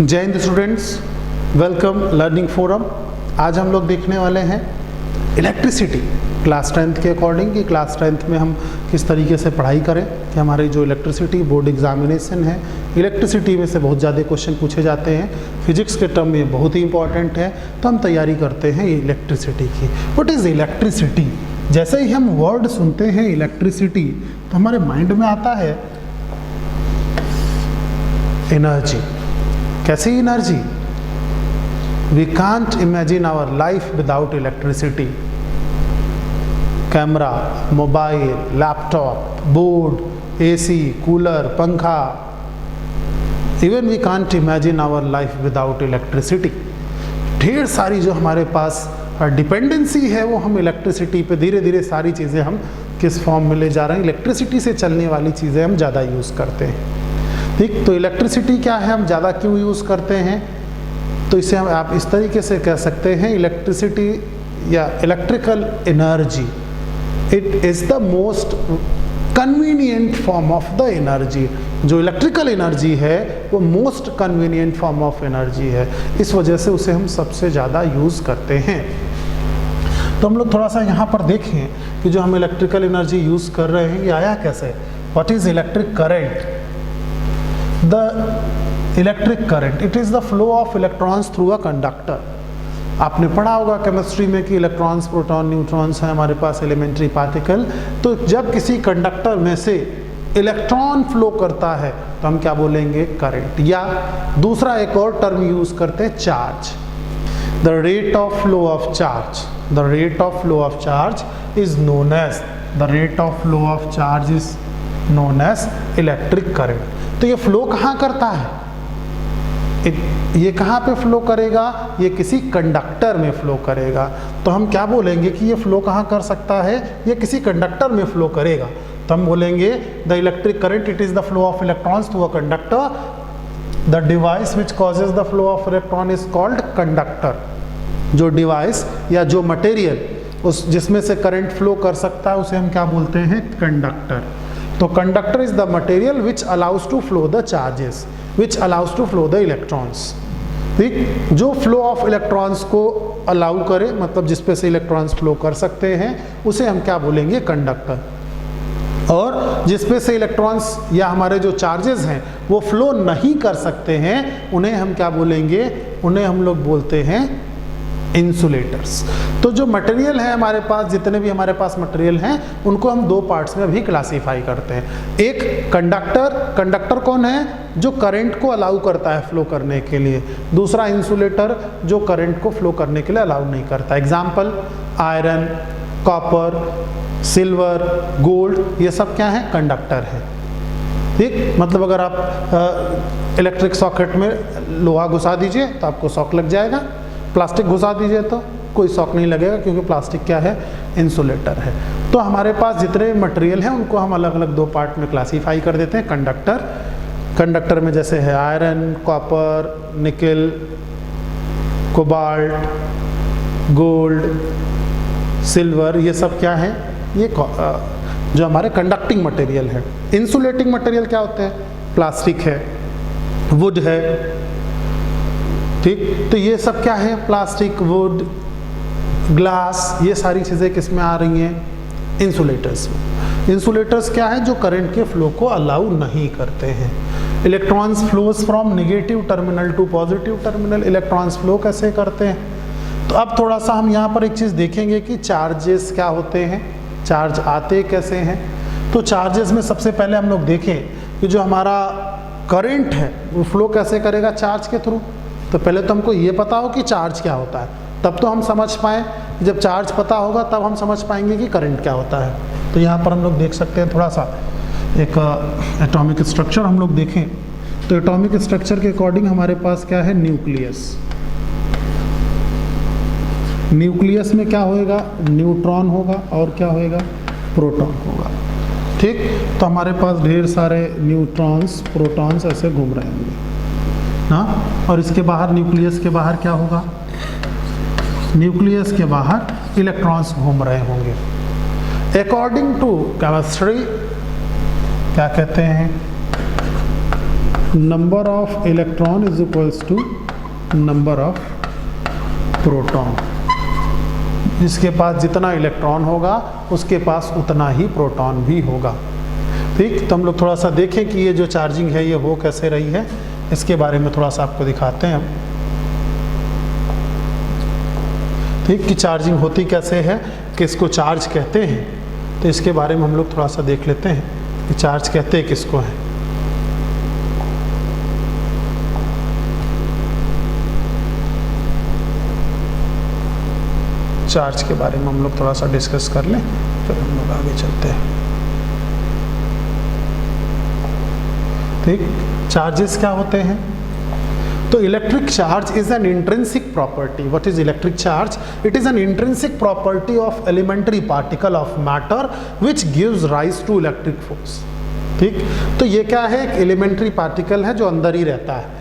जय Hind students, welcome learning forum. आज हम लोग देखने वाले हैं इलेक्ट्रिसिटी क्लास 10th के अकॉर्डिंग कि क्लास 10th में हम किस तरीके से पढ़ाई करें कि हमारी जो इलेक्ट्रिसिटी बोर्ड एग्जामिनेशन है, इलेक्ट्रिसिटी में से बहुत ज़्यादा क्वेश्चन पूछे जाते हैं, फिजिक्स के टर्म में बहुत ही इंपॉर्टेंट है, तो हम तैयारी करते हैं इलेक्ट्रिसिटी की। What is electricity? जैसे ही हम वर्ड सुनते हैं इलेक्ट्रिसिटी तो हमारे माइंड में आता है एनर्जी। कैसी energy? We can't imagine our life without electricity. Camera, mobile, laptop, board, AC, cooler, पंखा, even we can't imagine our life without electricity. ढेर सारी जो हमारे पास डिपेंडेंसी है वो हम इलेक्ट्रिसिटी पे धीरे धीरे सारी चीज़ें हम किस फॉर्म में ले जा रहे हैं, इलेक्ट्रिसिटी से चलने वाली चीज़ें हम ज़्यादा यूज़ करते हैं। ठीक, तो इलेक्ट्रिसिटी क्या है, हम ज़्यादा क्यों यूज़ करते हैं? तो इसे हम आप इस तरीके से कह सकते हैं, इलेक्ट्रिसिटी या electrical energy, it is the most convenient form of the energy. जो इलेक्ट्रिकल एनर्जी है वो most convenient form of energy है, इस वजह से उसे हम सबसे ज़्यादा यूज़ करते हैं। तो हम लोग थोड़ा सा यहाँ पर देखें कि जो हम इलेक्ट्रिकल एनर्जी यूज़ कर रहे हैं ये आया कैसे। What is electric current? The electric current, it is the flow of electrons through a conductor। आपने पढ़ा होगा केमिस्ट्री में कि इलेक्ट्रॉन्स, प्रोटॉन, न्यूट्रॉन्स हैं हमारे पास एलिमेंट्री पार्टिकल। तो जब किसी कंडक्टर में से इलेक्ट्रॉन फ्लो करता है तो हम क्या बोलेंगे? करंट। या दूसरा एक और टर्म यूज करते हैं, charge. The rate of flow of charge, the rate of flow of charge is known as, the rate of flow of charge is known as electric current. तो ये फ्लो कहाँ करता है? ये कहाँ पे फ्लो करेगा? ये किसी कंडक्टर में फ्लो करेगा। तो हम क्या बोलेंगे कि ये फ्लो कहाँ कर सकता है? ये किसी कंडक्टर में फ्लो करेगा। तो हम बोलेंगे the electric current, it is the flow of electrons through a conductor. The device which causes the flow of electron is called conductor. जो डिवाइस या जो मटेरियल उस जिसमें से करंट फ्लो कर सकता है उसे हम क्या बोलते हैं? कंडक्टर। तो conductor is the material which allows to flow the charges, which allows to flow the electrons. ठीक, जो फ्लो ऑफ इलेक्ट्रॉन्स को अलाउ करे, मतलब जिसपे से इलेक्ट्रॉन्स फ्लो कर सकते हैं उसे हम क्या बोलेंगे? कंडक्टर। और जिसपे से इलेक्ट्रॉन्स या हमारे जो चार्जेस हैं वो फ्लो नहीं कर सकते हैं उन्हें हम क्या बोलेंगे? उन्हें हम लोग बोलते हैं इंसुलेटर्स। तो जो मटेरियल है हमारे पास, जितने भी हमारे पास मटेरियल हैं उनको हम दो पार्ट्स में अभी क्लासीफाई करते हैं। एक कंडक्टर, कंडक्टर कौन है? जो करंट को अलाउ करता है फ्लो करने के लिए। दूसरा इंसुलेटर, जो करंट को फ्लो करने के लिए अलाउ नहीं करता। Example, iron, copper, silver, gold, ये सब क्या है? कंडक्टर है। ठीक, मतलब अगर आप इलेक्ट्रिक सॉकेट में लोहा घुसा दीजिए तो आपको शॉक लग जाएगा, प्लास्टिक घुसा दीजिए तो कोई शॉक नहीं लगेगा, क्योंकि प्लास्टिक क्या है? इंसुलेटर है। तो हमारे पास जितने मटेरियल हैं उनको हम अलग अलग दो पार्ट में क्लासीफाई कर देते हैं। कंडक्टर, कंडक्टर में जैसे है आयरन, कॉपर, निकल, कोबाल्ट, गोल्ड, सिल्वर, ये सब क्या है? ये जो हमारे कंडक्टिंग मटेरियल है। इंसुलेटिंग मटेरियल क्या होते हैं? प्लास्टिक है, वुड है। ठीक, तो ये सब क्या है? प्लास्टिक, वुड, ग्लास, ये सारी चीज़ें किस में आ रही हैं? इंसुलेटर्स में। इंसुलेटर्स क्या है? जो करंट के फ्लो को अलाउ नहीं करते हैं। Electrons flows from negative terminal to positive terminal. Electrons flow कैसे करते हैं? तो अब थोड़ा सा हम यहाँ पर एक चीज़ देखेंगे कि चार्जेस क्या होते हैं, चार्ज आते कैसे हैं। तो चार्जेस में सबसे पहले हम लोग देखें कि जो हमारा करंट है वो फ्लो कैसे करेगा? चार्ज के थ्रू। तो पहले तो हमको ये पता हो कि चार्ज क्या होता है, तब तो हम समझ पाएँ। जब चार्ज पता होगा तब हम समझ पाएंगे कि करंट क्या होता है। तो यहाँ पर हम लोग देख सकते हैं थोड़ा सा एक एटॉमिक स्ट्रक्चर हम लोग देखें तो एटॉमिक स्ट्रक्चर के अकॉर्डिंग हमारे पास क्या है? न्यूक्लियस। न्यूक्लियस में क्या होएगा? न्यूट्रॉन होगा और क्या होएगा? प्रोटॉन होगा। ठीक, तो हमारे पास ढेर सारे न्यूट्रॉन्स, प्रोटॉन्स ऐसे घूम रहे होंगे ना। और इसके बाहर, न्यूक्लियस के बाहर क्या होगा? न्यूक्लियस के बाहर इलेक्ट्रॉन्स घूम रहे होंगे। अकॉर्डिंग टू केमिस्ट्री क्या कहते हैं? Number of electron is equals to number of proton. जिसके पास जितना इलेक्ट्रॉन होगा उसके पास उतना ही प्रोटॉन भी होगा। ठीक, तो हम लोग थोड़ा सा देखें कि ये जो चार्जिंग है ये हो कैसे रही है, इसके बारे में थोड़ा सा आपको दिखाते हैं हम। ठीक, कि चार्जिंग होती कैसे है, किसको चार्ज कहते हैं, तो इसके बारे में हम लोग थोड़ा सा देख लेते हैं कि चार्ज कहते किसको हैं। चार्ज के बारे में हम लोग थोड़ा सा डिस्कस कर लें, फिर हम लोग आगे चलते हैं। ठीक, चार्जेस क्या होते हैं? तो electric charge is an intrinsic property. What is electric charge? It is an intrinsic property of elementary particle of matter which gives rise to electric force. ठीक, तो ये क्या है? एक एलिमेंट्री पार्टिकल है जो अंदर ही रहता है।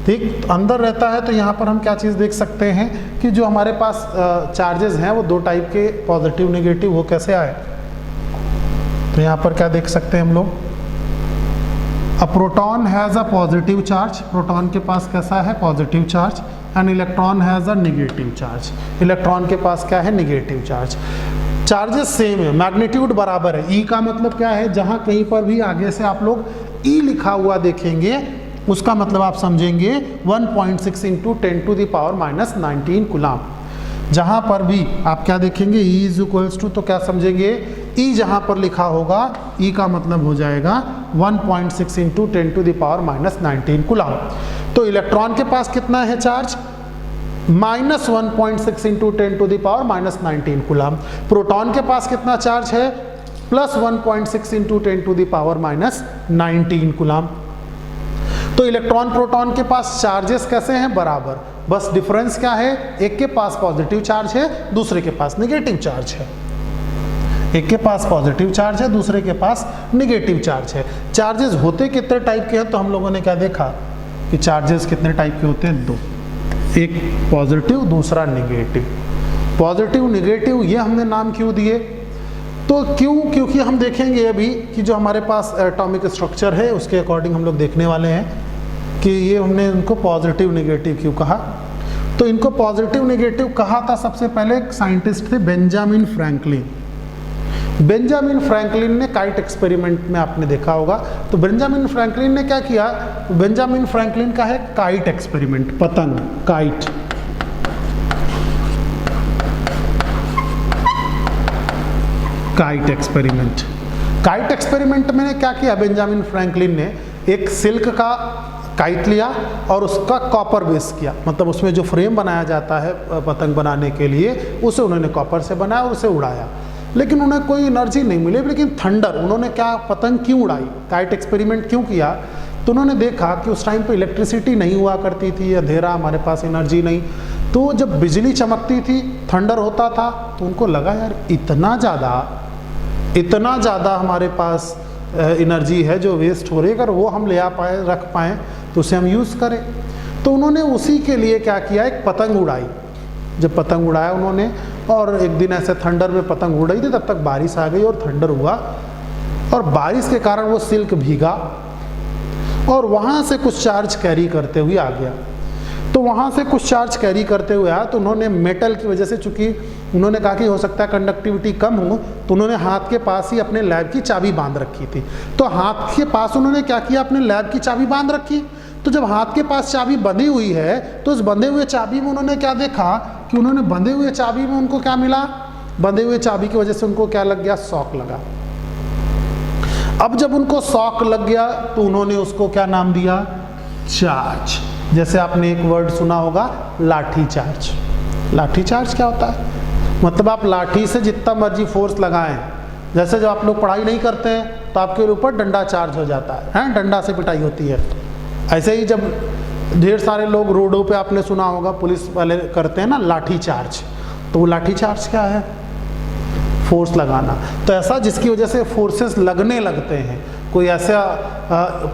ठीक, तो अंदर रहता है, तो यहाँ पर हम क्या चीज़ देख सकते हैं कि जो हमारे पास चार्जेस हैं वो दो टाइप के, पॉजिटिव नेगेटिव, वो कैसे आए? तो यहाँ पर क्या देख सकते हैं हम लोग? A proton has a positive charge, proton के पास कैसा है? Positive charge. And electron has a negative charge, electron के पास क्या है? Negative charge. चार्जेस सेम है, मैग्नीट्यूड बराबर है। ई का मतलब क्या है? जहाँ कहीं पर भी आगे से आप लोग ई लिखा हुआ देखेंगे उसका मतलब आप समझेंगे 1.6 इंटू 10⁻⁻19 कूलाम। जहाँ पर भी आप क्या देखेंगे? E इज इक्वल्स टू, तो क्या समझेंगे? E जहाँ पर लिखा होगा, E का मतलब हो जाएगा 1.6 इंटू 10⁻⁻19 कूलाम। तो इलेक्ट्रॉन के पास कितना है चार्ज? -1.6 into 10⁻⁻19 coulomb. प्रोटॉन के पास कितना चार्ज है? +1.6 इंटू 10⁻⁻19 कूलाम। तो इलेक्ट्रॉन प्रोटॉन के पास चार्जेस कैसे हैं? बराबर। बस डिफरेंस क्या है? एक के पास पॉजिटिव चार्ज है, दूसरे के पास नेगेटिव चार्ज है। एक के पास पॉजिटिव चार्ज है, दूसरे के पास नेगेटिव चार्ज है। चार्जेस होते कितने टाइप के हैं? तो हम लोगों ने क्या देखा कि चार्जेस कितने टाइप के होते हैं? दो, एक पॉजिटिव, दूसरा नेगेटिव। पॉजिटिव नेगेटिव ये हमने नाम क्यों दिए? तो क्यों? क्योंकि हम देखेंगे अभी कि जो हमारे पास एटॉमिक स्ट्रक्चर है उसके अकॉर्डिंग हम लोग देखने वाले हैं कि ये हमने इनको पॉजिटिव नेगेटिव क्यों कहा। तो इनको पॉजिटिव नेगेटिव कहा था सबसे पहले एक साइंटिस्ट थे, बेंजामिन फ्रैंकलिन। बेंजामिन फ्रैंकलिन ने काइट एक्सपेरिमेंट में आपने देखा होगा। तो बेंजामिन फ्रैंकलिन ने क्या किया? बेंजामिन फ्रैंकलिन का है काइट एक्सपेरिमेंट, पतंग, kite. Kite experiment. Kite experiment में क्या किया? बेंजामिन फ्रैंकलिन ने एक सिल्क का काइट लिया और उसका कॉपर बेस किया, मतलब उसमें जो फ्रेम बनाया जाता है पतंग बनाने के लिए उसे उन्होंने कॉपर से बनाया और उसे उड़ाया। लेकिन उन्हें कोई एनर्जी नहीं मिली, लेकिन थंडर, उन्होंने क्या पतंग क्यों उड़ाई? काइट एक्सपेरिमेंट क्यों किया? तो उन्होंने देखा कि उस टाइम पे इलेक्ट्रिसिटी नहीं हुआ करती थी, अंधेरा, हमारे पास एनर्जी नहीं। तो जब बिजली चमकती थी, थंडर होता था, तो उनको लगा यार इतना ज़्यादा हमारे पास एनर्जी है जो वेस्ट हो रही है, अगर वो हम ले आ पाए, रख पाएँ तो उसे हम यूज़ करें। तो उन्होंने उसी के लिए क्या किया? एक पतंग उड़ाई। जब पतंग उड़ाया उन्होंने, और एक दिन ऐसे थंडर में पतंग उड़ रही थी, तब तक बारिश आ गई और थंडर हुआ, और बारिश के कारण वो सिल्क भीगा और वहाँ से कुछ चार्ज कैरी करते हुए आ गया। तो वहाँ से कुछ चार्ज कैरी करते हुए आया, तो उन्होंने मेटल की वजह से, चूँकि उन्होंने कहा कि हो सकता है कंडक्टिविटी कम हो, तो उन्होंने हाथ के पास ही अपने लैब की चाबी बांध रखी थी। तो हाथ के पास उन्होंने क्या किया? अपने लैब की चाबी बांध रखी। तो जब हाथ के पास चाबी बंधी हुई है, तो उस बंधे हुए चाबी में उन्होंने क्या देखा कि उन्होंने बंधे हुए चाबी में उनको क्या मिला? बंधे हुए चाबी की वजह से उनको क्या लग गया? शॉक लगा। अब जब उनको शॉक लग गया तो उन्होंने उसको क्या नाम दिया? चार्ज। जैसे आपने एक वर्ड सुना होगा, लाठी चार्ज। लाठी चार्ज क्या होता है? मतलब आप लाठी से जितना मर्जी फोर्स लगाएं, जैसे जब आप लोग पढ़ाई नहीं करते हैं तो आपके ऊपर डंडा चार्ज हो जाता है, डंडा से पिटाई होती है। ऐसे ही जब ढेर सारे लोग रोडों पे आपने सुना होगा पुलिस वाले करते हैं ना लाठी चार्ज, तो वो लाठी चार्ज क्या है? फोर्स लगाना। तो ऐसा जिसकी वजह से फोर्सेस लगने लगते हैं, कोई ऐसा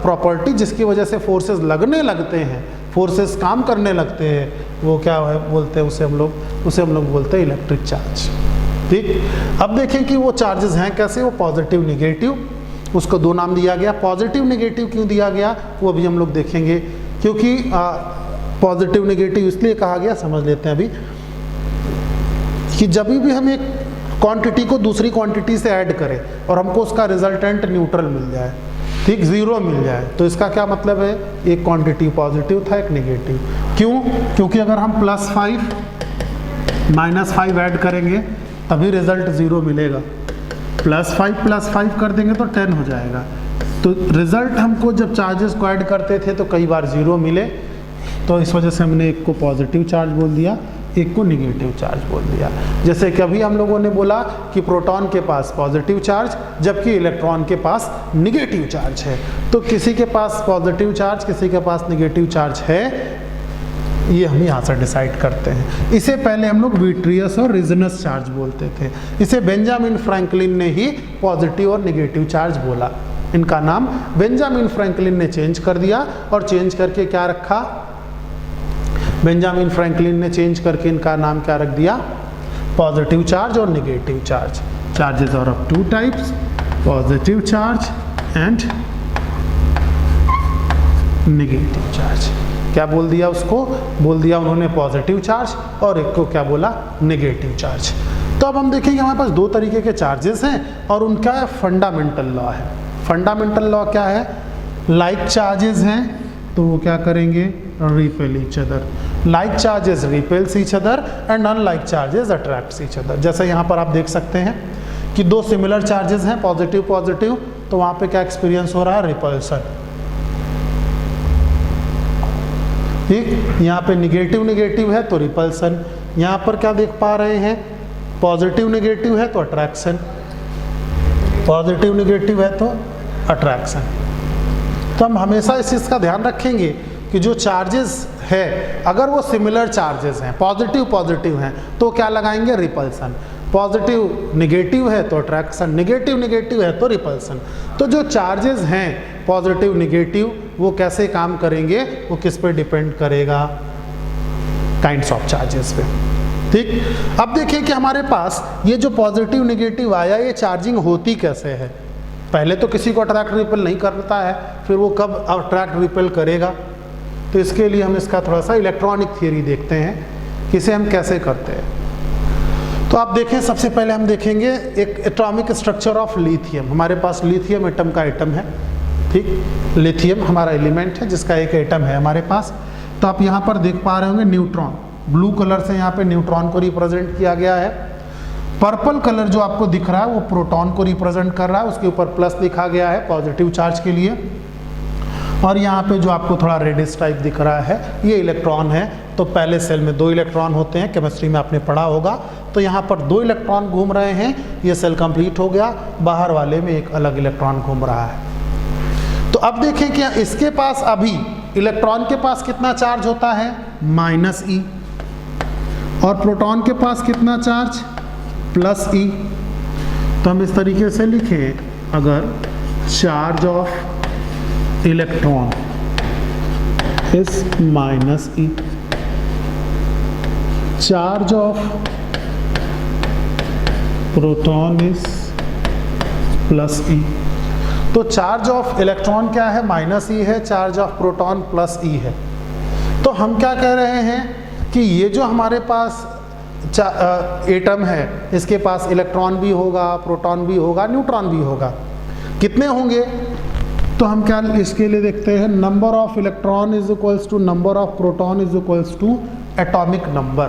प्रॉपर्टी जिसकी वजह से फोर्सेस लगने लगते हैं, फोर्सेस काम करने लगते हैं, वो क्या है बोलते हैं? उसे हम लोग बोलते हैं इलेक्ट्रिक चार्ज। ठीक, अब देखें कि वो चार्जेस हैं कैसे, वो पॉजिटिव नेगेटिव। उसको दो नाम दिया गया। पॉजिटिव नेगेटिव क्यों दिया गया वो अभी हम लोग देखेंगे, क्योंकि पॉजिटिव नेगेटिव इसलिए कहा गया, समझ लेते हैं अभी, कि जब भी हम एक क्वांटिटी को दूसरी क्वांटिटी से ऐड करें और हमको उसका रिजल्टेंट न्यूट्रल मिल जाए, ठीक, जीरो मिल जाए, तो इसका क्या मतलब है, एक क्वांटिटी पॉजिटिव था, एक नेगेटिव। क्यों? क्योंकि अगर हम +5 -5 ऐड करेंगे तभी रिजल्ट जीरो मिलेगा। +5 कर देंगे तो 10 हो जाएगा। तो रिजल्ट हमको जब चार्जेस को ऐड करते थे तो कई बार जीरो मिले, तो इस वजह से हमने एक को पॉजिटिव चार्ज बोल दिया, एक को नेगेटिव चार्ज बोल दिया। जैसे कि अभी हम लोगों ने बोला कि प्रोटॉन के पास पॉजिटिव चार्ज जबकि इलेक्ट्रॉन के पास नेगेटिव चार्ज है। तो किसी के पास पॉजिटिव चार्ज, किसी के पास नेगेटिव चार्ज है, ये हम यहाँ से डिसाइड करते हैं। इसे पहले हम लोग विट्रियस और रिजनस चार्ज बोलते थे। इसे बेंजामिन फ्रैंकलिन ने ही पॉजिटिव और नेगेटिव चार्ज बोला। इनका नाम बेंजामिन फ्रैंकलिन ने चेंज कर दिया, और चेंज करके क्या रखा, बेंजामिन फ्रैंकलिन ने चेंज करके इनका नाम क्या रख दिया, पॉजिटिव चार्ज और negative charge. Charges are of two types, positive charge and negative charge. क्या बोल दिया उसको, बोल दिया उन्होंने पॉजिटिव चार्ज, और एक को क्या बोला, नेगेटिव चार्ज। तो अब हम देखेंगे हमारे पास दो तरीके के चार्जेस हैं और उनका फंडामेंटल लॉ है। फंडामेंटल लॉ क्या है, लाइक चार्जेस हैं तो वो क्या करेंगे, repel each other. Like charges repels each other and unlike charges attracts each other. जैसे यहाँ पर आप देख सकते हैं कि दो सिमिलर चार्जेस हैं, पॉजिटिव पॉजिटिव, तो वहाँ पे क्या एक्सपीरियंस हो रहा है, रिपल्सन। ठीक, यहाँ पे निगेटिव नेगेटिव है तो रिपल्सन। यहाँ पर क्या देख पा रहे हैं, पॉजिटिव नेगेटिव है तो अट्रैक्शन, पॉजिटिव नेगेटिव है तो अट्रैक्शन। तो हम हमेशा इस चीज़ का ध्यान रखेंगे कि जो चार्जेस है अगर वो सिमिलर चार्जेस हैं, पॉजिटिव पॉजिटिव हैं, तो क्या लगाएंगे, रिपल्सन। पॉजिटिव नेगेटिव है तो अट्रैक्शन, नेगेटिव नेगेटिव है तो रिपल्सन। तो जो चार्जेस हैं पॉजिटिव नेगेटिव वो कैसे काम करेंगे, वो किस पे डिपेंड करेगा, काइंड्स ऑफ चार्जेस पे। ठीक, अब देखिए कि हमारे पास ये जो पॉजिटिव नेगेटिव आया, ये चार्जिंग होती कैसे है। पहले तो किसी को अट्रैक्ट रिपेल नहीं करता है, फिर वो कब अट्रैक्ट रिपेल करेगा। तो इसके लिए हम इसका थोड़ा सा इलेक्ट्रॉनिक थियरी देखते हैं कि इसे हम कैसे करते हैं। तो आप देखें, सबसे पहले हम देखेंगे एक एटॉमिक स्ट्रक्चर ऑफ लिथियम। हमारे पास लिथियम एटम का एटम है, ठीक, लिथियम हमारा एलिमेंट है जिसका एक एटम है हमारे पास। तो आप यहाँ पर देख पा रहे होंगे न्यूट्रॉन, ब्लू कलर से यहाँ पे न्यूट्रॉन को रिप्रेजेंट किया गया है। पर्पल कलर जो आपको दिख रहा है वो प्रोटॉन को रिप्रेजेंट कर रहा है, उसके ऊपर प्लस लिखा गया है पॉजिटिव चार्ज के लिए। और यहाँ पे जो आपको थोड़ा रेडिश टाइप दिख रहा है ये इलेक्ट्रॉन है। तो पहले सेल में 2 इलेक्ट्रॉन होते हैं, केमिस्ट्री में आपने पढ़ा होगा। तो यहाँ पर 2 इलेक्ट्रॉन घूम रहे हैं, ये सेल कंप्लीट हो गया, बाहर वाले में एक अलग इलेक्ट्रॉन घूम रहा है। तो अब देखें कि इसके पास अभी इलेक्ट्रॉन के पास कितना चार्ज होता है, -e, और प्रोटॉन के पास कितना चार्ज, +e। तो हम इस तरीके से लिखें, अगर charge of electron is -e, charge of proton is +e। तो चार्ज ऑफ इलेक्ट्रॉन क्या है, -e है, चार्ज ऑफ प्रोटॉन +e है। तो हम क्या कह रहे हैं कि ये जो हमारे पास एटम है इसके पास इलेक्ट्रॉन भी होगा, प्रोटॉन भी होगा, न्यूट्रॉन भी होगा। कितने होंगे, तो हम क्या इसके लिए देखते हैं, number of electron is equals to number of proton is equals to atomic number.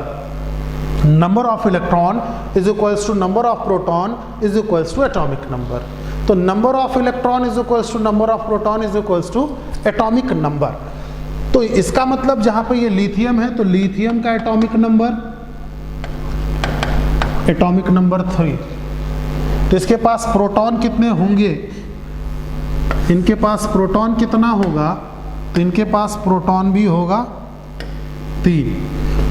Number of electron is equals to number of proton is equals to atomic number. तो number of electron is equals to number of proton is equals to atomic number. तो इसका मतलब जहां पर ये lithium है तो lithium का एटॉमिक नंबर 3। तो इसके पास प्रोटॉन कितने होंगे, इनके पास प्रोटॉन कितना होगा, तो इनके पास प्रोटॉन भी होगा 3।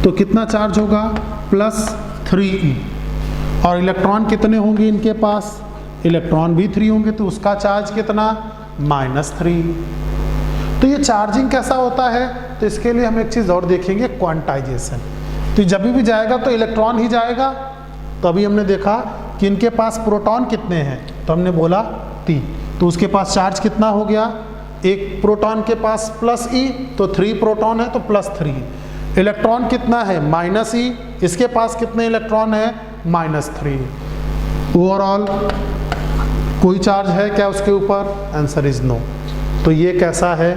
तो कितना चार्ज होगा, +3e। और इलेक्ट्रॉन कितने होंगे इनके पास, इलेक्ट्रॉन भी 3 होंगे, तो उसका चार्ज कितना, -3। तो ये चार्जिंग कैसा होता है, तो इसके लिए हम एक चीज़ और देखेंगे, क्वांटाइजेशन। तो जब भी जाएगा तो इलेक्ट्रॉन ही जाएगा। तो अभी हमने देखा कि इनके पास प्रोटॉन कितने हैं, तो हमने बोला 3। तो उसके पास चार्ज कितना हो गया, एक प्रोटॉन के पास प्लस ई, तो 3 प्रोटॉन है तो प्लस 3। इलेक्ट्रॉन कितना है, माइनस ई, इसके पास कितने इलेक्ट्रॉन है, -3। ओवरऑल कोई चार्ज है क्या उसके ऊपर, आंसर इज नो। तो ये कैसा है,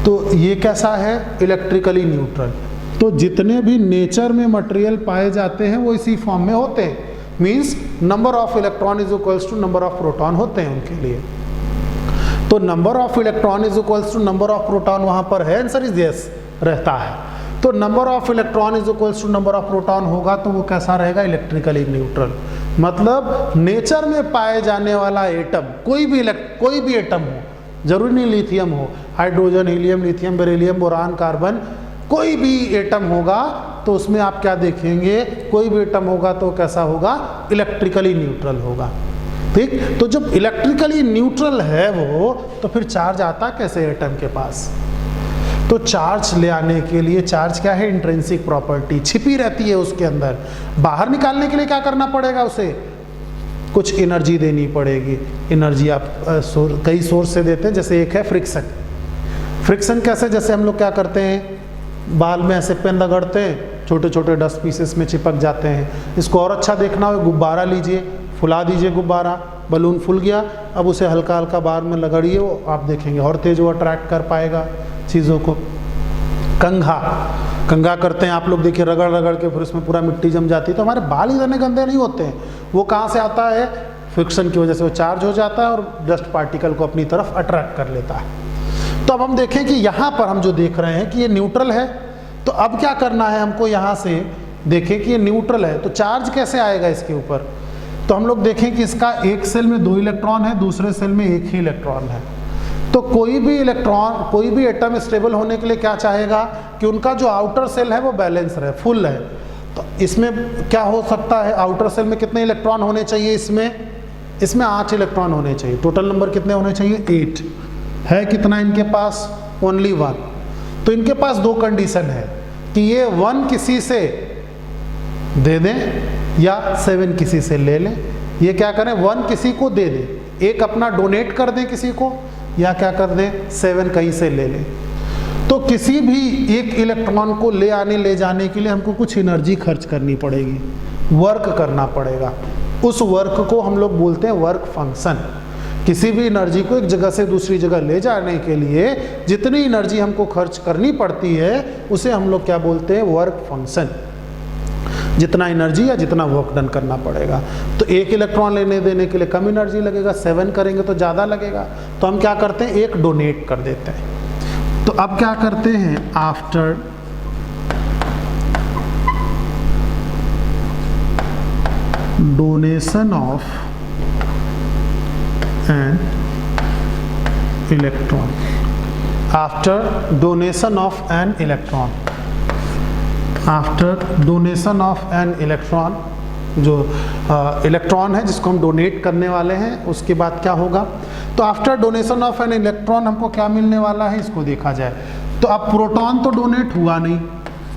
तो ये कैसा है, इलेक्ट्रिकली न्यूट्रल। तो जितने भी नेचर में मटेरियल पाए जाते हैं वो इसी फॉर्म में होते हैं, means number of electron is equals to number of proton होते हैं उनके लिए। तो number of electron is equals to number of proton वहां पर है, आंसर इज यस रहता है। तो number of electron is equals to number of proton होगा तो वो कैसा रहेगा, इलेक्ट्रिकली न्यूट्रल। मतलब नेचर में पाए जाने वाला एटम, कोई भी एटम हो, जरूरी नहीं लिथियम हो, hydrogen, helium, lithium, beryllium, boron, carbon, कोई भी एटम होगा तो उसमें आप क्या देखेंगे, कोई भी एटम होगा तो कैसा होगा, इलेक्ट्रिकली न्यूट्रल होगा। ठीक, तो जब इलेक्ट्रिकली न्यूट्रल है वो, तो फिर चार्ज आता कैसे एटम के पास। तो चार्ज ले आने के लिए, चार्ज क्या है, इंट्रिंसिक प्रॉपर्टी छिपी रहती है उसके अंदर। बाहर निकालने के लिए क्या करना पड़ेगा, उसे कुछ एनर्जी देनी पड़ेगी। एनर्जी आप कई सोर्स से देते हैं, जैसे एक है फ्रिक्शन। फ्रिक्शन कैसे, जैसे हम लोग क्या करते हैं, बाल में ऐसे पेन रगड़ते हैं, छोटे छोटे डस्ट पीसेस में चिपक जाते हैं। इसको और अच्छा देखना हो, गुब्बारा लीजिए, फुला दीजिए गुब्बारा, बलून फूल गया, अब उसे हल्का हल्का बार में लगड़िए, वो आप देखेंगे और तेज वो अट्रैक्ट कर पाएगा चीज़ों को। कंघा करते हैं आप लोग, देखिए रगड़ रगड़ के फिर उसमें पूरा मिट्टी जम जाती है, तो हमारे बाल इतने गंदे नहीं होते हैं। वो कहाँ से आता है, फ्रिक्शन की वजह से वो चार्ज हो जाता है और डस्ट पार्टिकल को अपनी तरफ अट्रैक्ट कर लेता है। तो अब हम देखें कि यहाँ पर हम जो देख रहे हैं कि ये न्यूट्रल है, तो अब क्या करना है हमको, यहाँ से देखें कि ये न्यूट्रल है तो चार्ज कैसे आएगा इसके ऊपर। तो हम लोग देखें कि इसका एक सेल में 2 इलेक्ट्रॉन है, दूसरे सेल में 1 ही इलेक्ट्रॉन है। तो कोई भी इलेक्ट्रॉन, कोई भी एटम स्टेबल होने के लिए क्या चाहेगा कि उनका जो आउटर सेल है वो बैलेंस रहे, फुल है। तो इसमें क्या हो सकता है, आउटर सेल में कितने इलेक्ट्रॉन होने चाहिए, इसमें 8 इलेक्ट्रॉन होने चाहिए। टोटल नंबर कितने होने चाहिए, 8 है। कितना इनके पास, ओनली 1। तो इनके पास 2 कंडीशन है कि ये 1 किसी से दे दें या 7 किसी से ले लें। ये क्या करें, 1 किसी को दे दें, एक अपना डोनेट कर दें किसी को, या क्या कर दें 7 कहीं से ले लें। तो किसी भी एक इलेक्ट्रॉन को ले जाने के लिए हमको कुछ एनर्जी खर्च करनी पड़ेगी, वर्क करना पड़ेगा। उस वर्क को हम लोग बोलते हैं वर्क फंक्शन। किसी भी एनर्जी को एक जगह से दूसरी जगह ले जाने के लिए जितनी एनर्जी हमको खर्च करनी पड़ती है उसे हम लोग क्या बोलते हैं, वर्क फंक्शन। जितना एनर्जी या जितना वर्क डन करना पड़ेगा। तो 1 इलेक्ट्रॉन लेने देने के लिए कम एनर्जी लगेगा, 7 करेंगे तो ज़्यादा लगेगा। तो हम क्या करते हैं, 1 डोनेट कर देते हैं। तो अब क्या करते हैं, after donation of an electron, after donation of an electron, after donation of an electron, जो इलेक्ट्रॉन है जिसको हम डोनेट करने वाले हैं, उसके बाद क्या होगा। तो after donation of an electron हमको क्या मिलने वाला है, इसको देखा जाए तो अब प्रोटॉन तो डोनेट हुआ नहीं,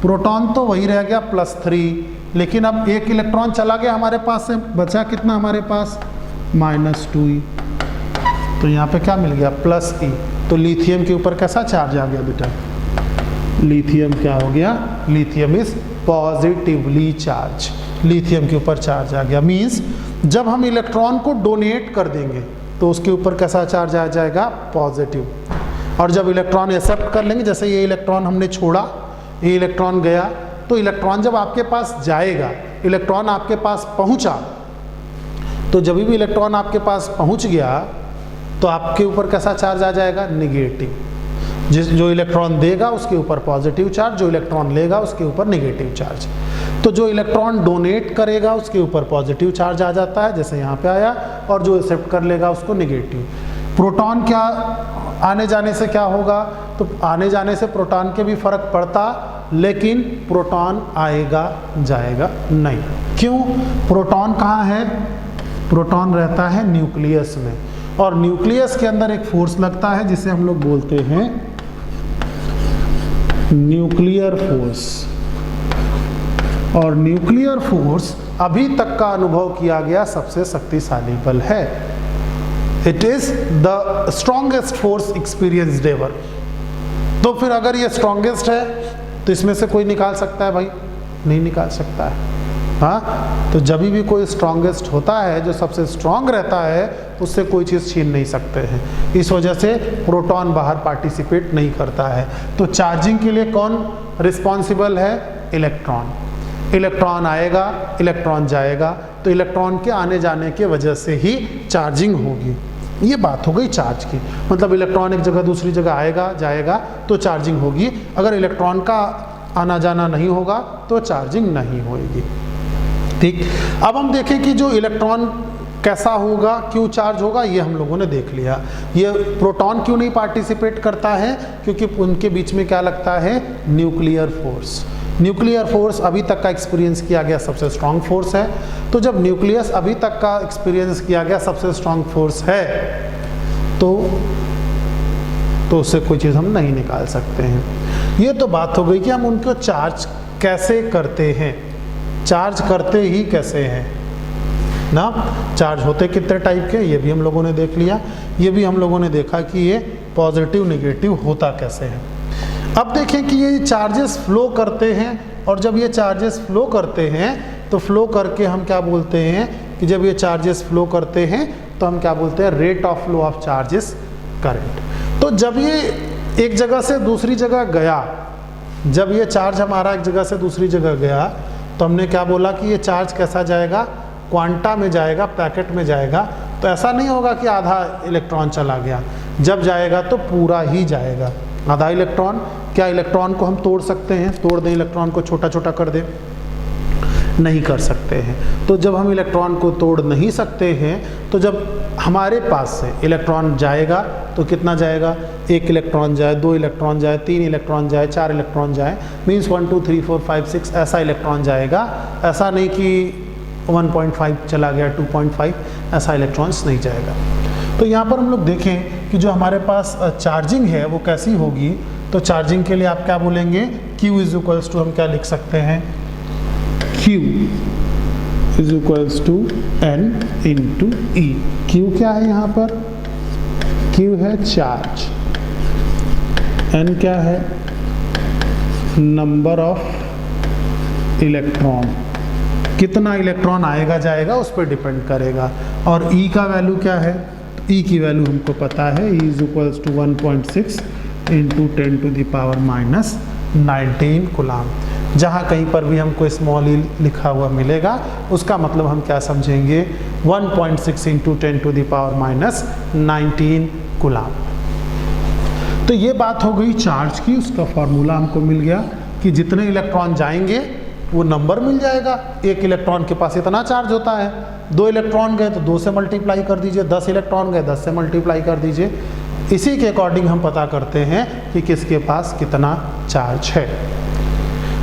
प्रोटॉन तो वही रह गया +3, लेकिन अब 1 इलेक्ट्रॉन चला गया हमारे पास से, बचा कितना हमारे पास, -2e। तो यहाँ पे क्या मिल गया, +e। तो लिथियम के ऊपर कैसा चार्ज आ गया बेटा, लिथियम क्या हो गया, lithium is positively charge, lithium के ऊपर चार्ज आ गया। मींस जब हम इलेक्ट्रॉन को डोनेट कर देंगे तो उसके ऊपर कैसा चार्ज आ जाएगा, पॉजिटिव। और जब इलेक्ट्रॉन एक्सेप्ट कर लेंगे, जैसे ये इलेक्ट्रॉन हमने छोड़ा, ये इलेक्ट्रॉन गया, तो इलेक्ट्रॉन जब आपके पास जाएगा, इलेक्ट्रॉन आपके पास पहुंचा, तो जब भी इलेक्ट्रॉन आपके पास पहुंच गया तो आपके ऊपर कैसा चार्ज आ जाएगा, निगेटिव। जो इलेक्ट्रॉन देगा उसके ऊपर पॉजिटिव चार्ज, जो इलेक्ट्रॉन लेगा उसके ऊपर नेगेटिव चार्ज। तो जो इलेक्ट्रॉन डोनेट करेगा उसके ऊपर पॉजिटिव चार्ज आ जाता है, जैसे यहाँ पे आया, और जो एक्सेप्ट कर लेगा उसको नेगेटिव। प्रोटॉन क्या आने जाने से क्या होगा, तो आने जाने से प्रोटॉन के भी फर्क पड़ता, लेकिन प्रोटॉन आएगा जाएगा नहीं। क्यों, प्रोटॉन कहाँ है, प्रोटॉन रहता है न्यूक्लियस में, और न्यूक्लियस के अंदर एक फोर्स लगता है जिसे हम लोग बोलते हैं न्यूक्लियर फोर्स। और न्यूक्लियर फोर्स अभी तक का अनुभव किया गया सबसे शक्तिशाली बल है। It is the strongest force experienced ever. तो फिर अगर ये स्ट्रॉन्गेस्ट है तो इसमें से कोई निकाल सकता है भाई? नहीं निकाल सकता है। हाँ, तो जब भी कोई स्ट्रॉन्गेस्ट होता है, जो सबसे स्ट्रॉन्ग रहता है, उससे कोई चीज़ छीन नहीं सकते हैं। इस वजह से प्रोटॉन बाहर पार्टिसिपेट नहीं करता है। तो चार्जिंग के लिए कौन रिस्पॉन्सिबल है? इलेक्ट्रॉन। इलेक्ट्रॉन आएगा, इलेक्ट्रॉन जाएगा, तो इलेक्ट्रॉन के आने जाने के वजह से ही चार्जिंग होगी। ये बात हो गई चार्ज की, मतलब इलेक्ट्रॉन एक जगह दूसरी जगह आएगा जाएगा तो चार्जिंग होगी। अगर इलेक्ट्रॉन का आना जाना नहीं होगा तो चार्जिंग नहीं होगी। ठीक, अब हम देखें कि जो इलेक्ट्रॉन कैसा होगा, क्यों चार्ज होगा, ये हम लोगों ने देख लिया। ये प्रोटॉन क्यों नहीं पार्टिसिपेट करता है? क्योंकि उनके बीच में क्या लगता है? Nuclear force. न्यूक्लियर फोर्स अभी तक का एक्सपीरियंस किया गया सबसे स्ट्रांग फोर्स है। तो जब न्यूक्लियस अभी तक का एक्सपीरियंस किया गया सबसे स्ट्रांग फोर्स है, तो उससे कोई चीज़ हम नहीं निकाल सकते हैं। ये तो बात हो गई कि हम उनको चार्ज कैसे करते हैं, चार्ज करते ही कैसे हैं ना। चार्ज होते कितने टाइप के, ये भी हम लोगों ने देख लिया। ये भी हम लोगों ने देखा कि ये पॉजिटिव नेगेटिव होता कैसे है। अब देखें कि ये चार्जेस फ्लो करते हैं, और जब ये चार्जेस फ्लो करते हैं तो फ्लो करके हम क्या बोलते हैं कि जब ये चार्जेस फ्लो करते हैं तो हम क्या बोलते हैं? Rate of flow of charges, current. तो जब ये एक जगह से दूसरी जगह गया, जब ये चार्ज हमारा एक जगह से दूसरी जगह गया, तो हमने क्या बोला कि ये चार्ज कैसा जाएगा? क्वांटा में जाएगा, पैकेट में जाएगा। तो ऐसा नहीं होगा कि आधा इलेक्ट्रॉन चला गया, जब जाएगा तो पूरा ही जाएगा। आधा इलेक्ट्रॉन, क्या इलेक्ट्रॉन को हम तोड़ सकते हैं? तोड़ दें इलेक्ट्रॉन को, छोटा छोटा कर दें? नहीं कर सकते हैं। तो जब हम इलेक्ट्रॉन को तोड़ नहीं सकते हैं, तो जब हमारे पास से इलेक्ट्रॉन जाएगा तो कितना जाएगा? 1 इलेक्ट्रॉन जाए, 2 इलेक्ट्रॉन जाए, 3 इलेक्ट्रॉन जाए, 4 इलेक्ट्रॉन जाए, मीन्स 1 2 3 4 5 6 ऐसा इलेक्ट्रॉन जाएगा। ऐसा नहीं कि 1.5 चला गया, 2.5, ऐसा इलेक्ट्रॉन्स नहीं जाएगा। तो यहाँ पर हम लोग देखें कि जो हमारे पास चार्जिंग है वो कैसी होगी। तो चार्जिंग के लिए आप क्या बोलेंगे? Q इज इक्वल्स टू, हम क्या लिख सकते हैं? Q is equals to N into E। Q क्या है यहाँ पर? Q है चार्ज, N क्या है? नंबर ऑफ इलेक्ट्रॉन, कितना इलेक्ट्रॉन आएगा जाएगा उस पर डिपेंड करेगा। और E का वैल्यू क्या है? E की वैल्यू हमको पता है, E is equals to 1.6 into 10 to the power minus 19 coulomb. जहाँ कहीं पर भी हमको स्मॉल ई लिखा हुआ मिलेगा, उसका मतलब हम क्या समझेंगे? 1.6 into 10 to the power minus 19 coulomb. तो ये बात हो गई चार्ज की। उसका फॉर्मूला हमको मिल गया कि जितने इलेक्ट्रॉन जाएंगे वो नंबर मिल जाएगा। 1 इलेक्ट्रॉन के पास इतना चार्ज होता है, 2 इलेक्ट्रॉन गए तो 2 से मल्टीप्लाई कर दीजिए, 10 इलेक्ट्रॉन गए 10 से मल्टीप्लाई कर दीजिए। इसी के अकॉर्डिंग हम पता करते हैं कि किसके पास कितना चार्ज है।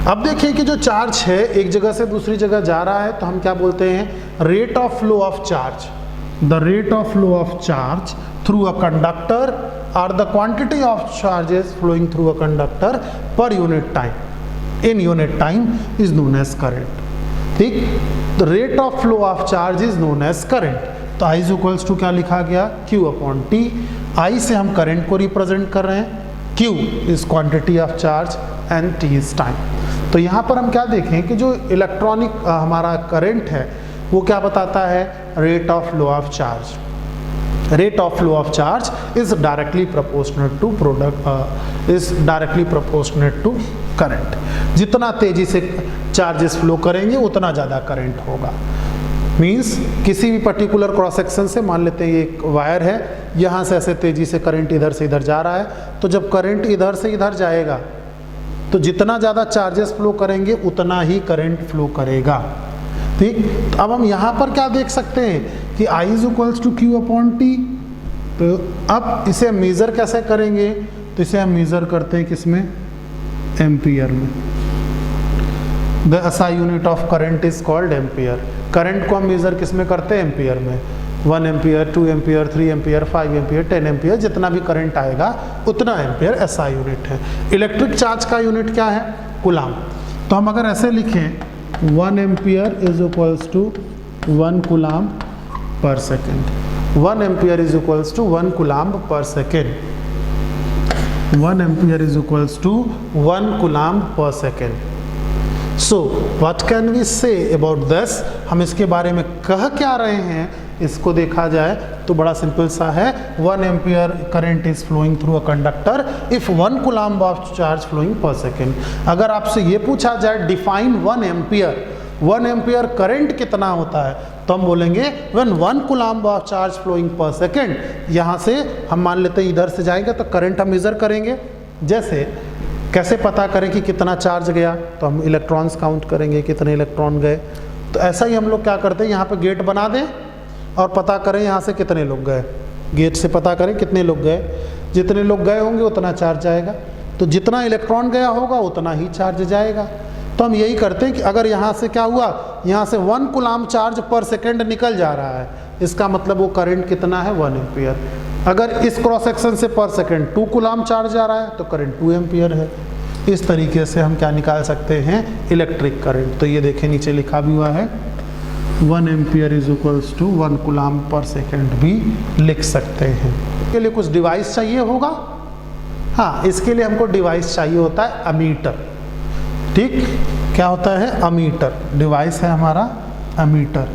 अब देखिए कि जो चार्ज है एक जगह से दूसरी जगह जा रहा है, तो हम क्या बोलते हैं? Rate of flow of charge. The rate of flow of charge through a conductor और the quantity of charges flowing through a conductor per unit time in unit time is known as current. ठीक, the rate of flow of charge is known as current. तो I is equals to क्या लिखा गया? Q upon T। I से हम current को represent कर रहे हैं, Q is quantity of charge and T is time. तो यहाँ पर हम क्या देखें कि जो इलेक्ट्रॉनिक हमारा करंट है वो क्या बताता है? Rate of flow of charge. Rate of flow of charge is directly proportional to to current. जितना तेजी से चार्जेस फ्लो करेंगे उतना ज़्यादा करंट होगा। मीन्स किसी भी पर्टिकुलर क्रॉस सेक्शन से, मान लेते हैं ये एक वायर है, यहाँ से ऐसे तेजी से करंट इधर से इधर जा रहा है, तो जब करंट इधर से इधर जाएगा तो जितना ज़्यादा चार्जेस फ्लो करेंगे उतना ही करंट फ्लो करेगा। ठीक, तो अब हम यहाँ पर क्या देख सकते हैं कि I is equals to Q upon T। तो अब इसे मेज़र कैसे करेंगे? तो इसे हम मेज़र करते हैं किसमें? एम्पियर में। The SI unit of current is called ampere. Current को हम मेज़र किस में करते हैं? एम्पियर में। 1 ampere, 2 ampere, 3 ampere, 5 ampere, 10 ampere, जितना भी करंट आएगा उतना एम्पियर SI यूनिट है। इलेक्ट्रिक चार्ज का यूनिट क्या है? कूलाम। तो हम अगर ऐसे लिखें 1 ampere is equals to 1 coulomb per second. 1 ampere is equals to 1 coulomb per second. 1 ampere is equals to 1 coulomb per second. So what can we say about this, हम इसके बारे में कह क्या रहे हैं, इसको देखा जाए तो बड़ा सिंपल सा है। 1 ampere current is flowing through a conductor if 1 coulomb of charge flowing per second. अगर आपसे ये पूछा जाए डिफाइन 1 एम्पियर, 1 एम्पियर करंट कितना होता है, तो हम बोलेंगे when 1 coulomb of charge flowing per second. यहाँ से हम मान लेते हैं इधर से जाएंगे तो करंट हम मेजर करेंगे। जैसे कैसे पता करें कि कितना चार्ज गया, तो हम इलेक्ट्रॉन्स काउंट करेंगे कितने इलेक्ट्रॉन गए। तो ऐसा ही हम लोग क्या करते हैं, यहाँ पे गेट बना दें और पता करें यहाँ से कितने लोग गए। गेट से पता करें कितने लोग गए, जितने लोग गए होंगे उतना चार्ज जाएगा। तो जितना इलेक्ट्रॉन गया होगा उतना ही चार्ज जाएगा। तो हम यही करते हैं कि अगर यहाँ से क्या हुआ, यहाँ से 1 कूलम्ब चार्ज पर सेकेंड निकल जा रहा है, इसका मतलब वो करंट कितना है 1 एम्पियर। अगर इस क्रॉस सेक्शन से पर सेकेंड 2 कूलम्ब चार्ज जा रहा है तो करंट 2 एम्पियर है। इस तरीके से हम क्या निकाल सकते हैं, इलेक्ट्रिक करंट। तो ये देखें नीचे लिखा भी हुआ है 1 ampere is equals to 1 coulomb per second भी लिख सकते हैं। इसके लिए कुछ डिवाइस चाहिए होगा, हाँ इसके लिए हमको डिवाइस चाहिए होता है अमीटर। ठीक, क्या होता है अमीटर, डिवाइस है हमारा अमीटर।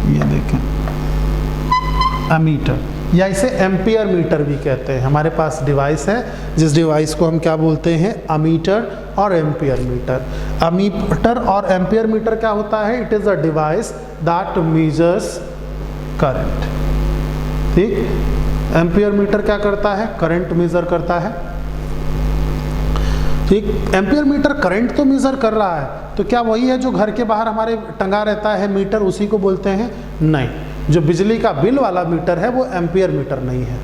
ये देखें अमीटर, या इसे एम्पियर मीटर भी कहते हैं। हमारे पास डिवाइस है जिस डिवाइस को हम क्या बोलते हैं, अमीटर और एम्पियर मीटर। अमीटर और एम्पियर मीटर क्या होता है, it is a device that measures current. ठीक, एम्पियर मीटर क्या करता है, करंट मेजर करता है। ठीक, एम्पियर मीटर करंट तो मेजर कर रहा है, तो क्या वही है जो घर के बाहर हमारे टंगा रहता है मीटर, उसी को बोलते हैं? नहीं, जो बिजली का बिल वाला मीटर है वो एम्पियर मीटर नहीं है।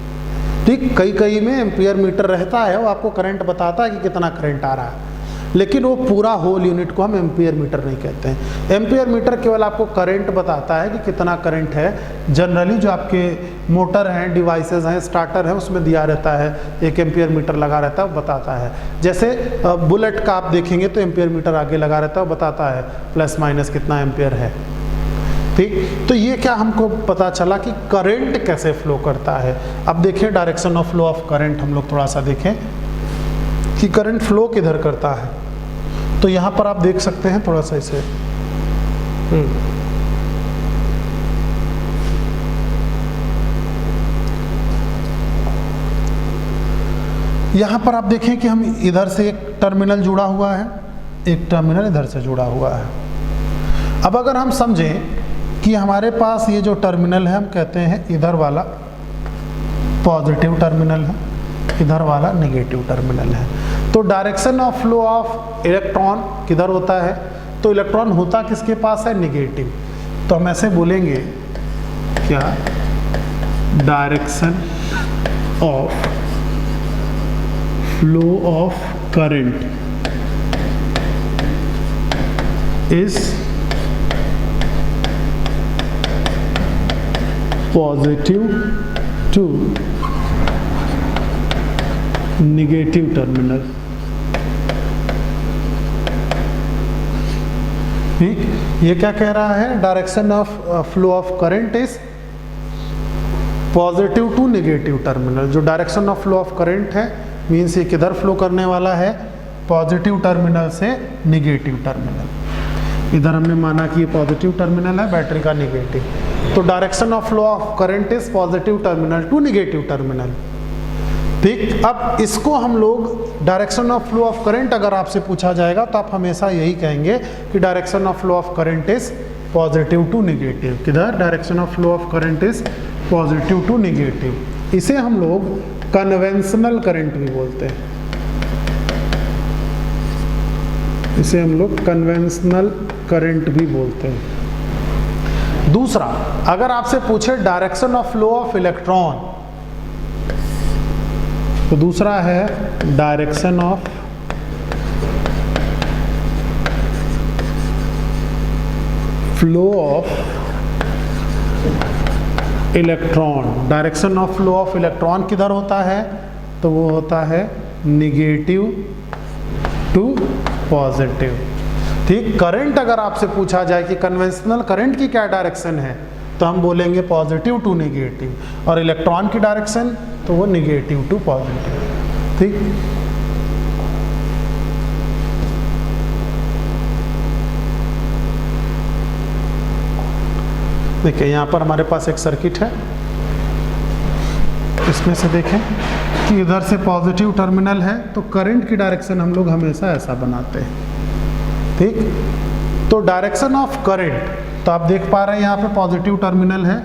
ठीक, कई में एम्पियर मीटर रहता है, वो आपको करंट बताता है कि कितना करंट आ रहा है, लेकिन वो पूरा होल यूनिट को हम एम्पियर मीटर नहीं कहते हैं। एम्पियर मीटर केवल आपको करंट बताता है कि कितना करंट है। जनरली जो आपके मोटर हैं, डिवाइसेस हैं, स्टार्टर है, उसमें दिया रहता है, 1 एम्पियर मीटर लगा रहता है, वो बताता है। जैसे बुलेट का आप देखेंगे तो एम्पियर मीटर आगे लगा रहता है, वो बताता है प्लस माइनस कितना एम्पियर है। ठीक, तो ये क्या हमको पता चला कि करंट कैसे फ्लो करता है। अब देखें direction of flow of current, हम लोग थोड़ा सा देखें कि करंट फ्लो किधर करता है। तो यहाँ पर आप देख सकते हैं थोड़ा सा इसे, यहाँ पर आप देखें कि हम इधर से एक टर्मिनल जुड़ा हुआ है, एक टर्मिनल इधर से जुड़ा हुआ है। अब अगर हम समझें कि हमारे पास ये जो टर्मिनल है, हम कहते हैं इधर वाला पॉजिटिव टर्मिनल है, इधर वाला नेगेटिव टर्मिनल है। तो direction of flow of electron किधर होता है, तो इलेक्ट्रॉन होता किसके पास है, नेगेटिव। तो हम ऐसे बोलेंगे क्या, direction of flow of current is positive to negative terminal. ठीक, ये क्या कह रहा है, direction of flow of current is positive to negative terminal. जो direction of flow of current है मीन्स ये किधर फ्लो करने वाला है, पॉजिटिव टर्मिनल से नेगेटिव टर्मिनल। इधर हमने माना कि ये पॉजिटिव टर्मिनल है, बैटरी का नेगेटिव। तो direction of flow of current is positive terminal to negative terminal. ठीक, अब इसको हम लोग direction of flow of current अगर आपसे पूछा जाएगा तो आप हमेशा यही कहेंगे कि direction of flow of current is positive to negative. किधर, direction of flow of current is positive to negative. इसे हम लोग कन्वेंशनल करंट भी बोलते हैं, इसे हम लोग कन्वेंशनल करंट भी बोलते हैं। दूसरा, अगर आपसे पूछे direction of flow of electron, तो दूसरा है direction of flow of electron. Direction of flow of electron किधर होता है, तो वो होता है निगेटिव टू पॉजिटिव। ठीक, करंट अगर आपसे पूछा जाए कि कन्वेंशनल करंट की क्या डायरेक्शन है, तो हम बोलेंगे पॉजिटिव टू नेगेटिव, और इलेक्ट्रॉन की डायरेक्शन तो वो नेगेटिव टू पॉजिटिव। ठीक, देखिए यहाँ पर हमारे पास एक सर्किट है, इसमें से देखें कि इधर से पॉजिटिव टर्मिनल है तो करंट की डायरेक्शन हम लोग हमेशा ऐसा बनाते हैं। ठीक, तो डायरेक्शन ऑफ करंट, तो आप देख पा रहे हैं यहाँ पे पॉजिटिव टर्मिनल है,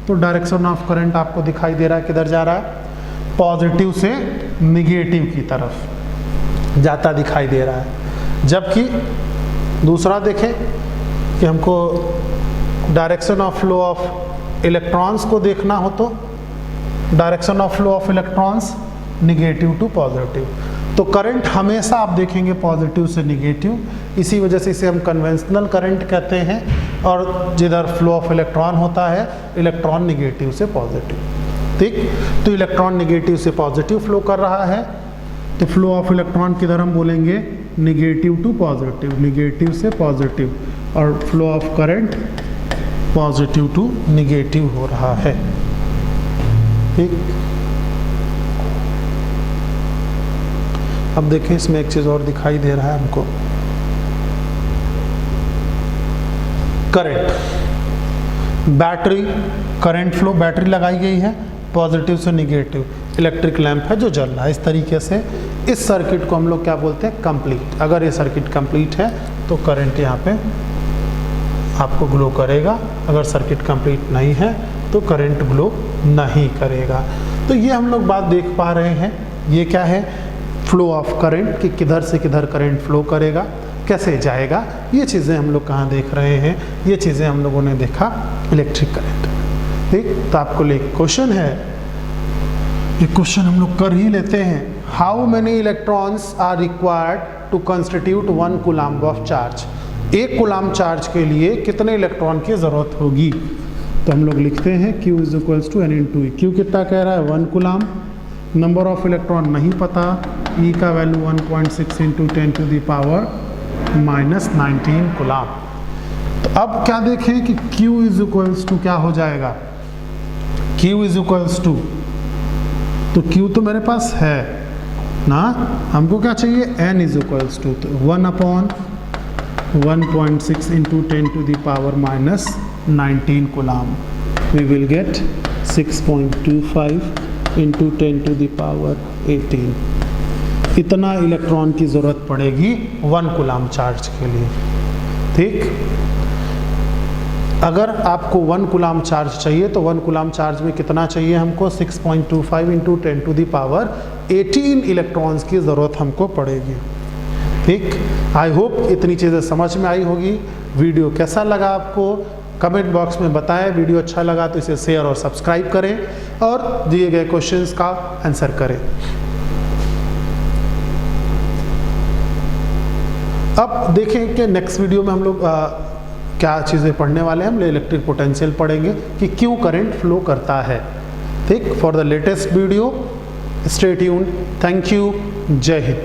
तो डायरेक्शन ऑफ करंट आपको दिखाई दे रहा है किधर जा रहा है, पॉजिटिव से निगेटिव की तरफ जाता दिखाई दे रहा है। जबकि दूसरा देखें कि हमको direction of flow of electrons को देखना हो तो direction of flow of electrons negative to positive, तो करंट हमेशा आप देखेंगे पॉजिटिव से निगेटिव, इसी वजह से इसे हम कन्वेंशनल करंट कहते हैं। और जिधर फ्लो ऑफ इलेक्ट्रॉन होता है, इलेक्ट्रॉन निगेटिव से पॉजिटिव। ठीक, तो इलेक्ट्रॉन निगेटिव से पॉजिटिव फ्लो कर रहा है, तो फ्लो ऑफ इलेक्ट्रॉन किधर हम बोलेंगे निगेटिव टू पॉजिटिव, निगेटिव से पॉजिटिव, और flow of current positive to negative हो रहा है। ठीक, अब देखें इसमें एक चीज और दिखाई दे रहा है हमको, current, battery, current flow, battery लगाई गई है पॉजिटिव से निगेटिव, इलेक्ट्रिक लैंप है जो जल रहा है। इस तरीके से इस सर्किट को हम लोग क्या बोलते हैं, कंप्लीट। अगर ये सर्किट कंप्लीट है तो करंट यहाँ पे आपको ग्लो करेगा, अगर सर्किट कंप्लीट नहीं है तो करंट ग्लो नहीं करेगा। तो ये हम लोग बात देख पा रहे हैं, ये क्या है, फ्लो ऑफ करंट, कि किधर से किधर करंट फ्लो करेगा, कैसे जाएगा। ये चीज़ें हम लोग कहाँ देख रहे हैं, ये चीज़ें हम लोगों ने देखा इलेक्ट्रिक करंट। ठीक, तो आपको एक क्वेश्चन है, ये क्वेश्चन हम लोग कर ही लेते हैं। How many electrons are required to constitute 1 coulomb of charge, 1 coulomb charge के लिए कितने इलेक्ट्रॉन की ज़रूरत होगी। तो हम लोग लिखते हैं Q is equals to N/E। Q कितना कह रहा है 1 कूलम्ब, नंबर ऑफ इलेक्ट्रॉन नहीं पता, E का वैल्यू 1.6 × 10⁻⁻19 कूलम्ब। तो अब क्या देखें कि Q इज इक्वल्स टू क्या हो जाएगा, Q इज इक्वल्स टू, तो Q तो मेरे पास है ना, हमको क्या चाहिए, N इज इक्वल्स टू, तो 1/1.6 × 10⁻⁻19 कूलम्ब, वी विल गेट 6.25 × 10⁻18। इतना इलेक्ट्रॉन की ज़रूरत पड़ेगी 1 कूलम्ब चार्ज के लिए। ठीक, अगर आपको 1 कूलम्ब चार्ज चाहिए तो 1 कूलम्ब चार्ज में कितना चाहिए हमको, 6.25 × 10⁻18 इलेक्ट्रॉन्स की ज़रूरत हमको पड़ेगी। ठीक, आई होप इतनी चीज़ें समझ में आई होगी। वीडियो कैसा लगा आपको कमेंट बॉक्स में बताएं, वीडियो अच्छा लगा तो इसे शेयर और सब्सक्राइब करें, और दिए गए क्वेश्चंस का आंसर करें। अब देखें कि नेक्स्ट वीडियो में हम लोग क्या चीज़ें पढ़ने वाले हैं। हम इलेक्ट्रिक पोटेंशियल पढ़ेंगे कि क्यों करंट फ्लो करता है। ठीक, for the latest video stay tuned. Thank you, जय हिंद।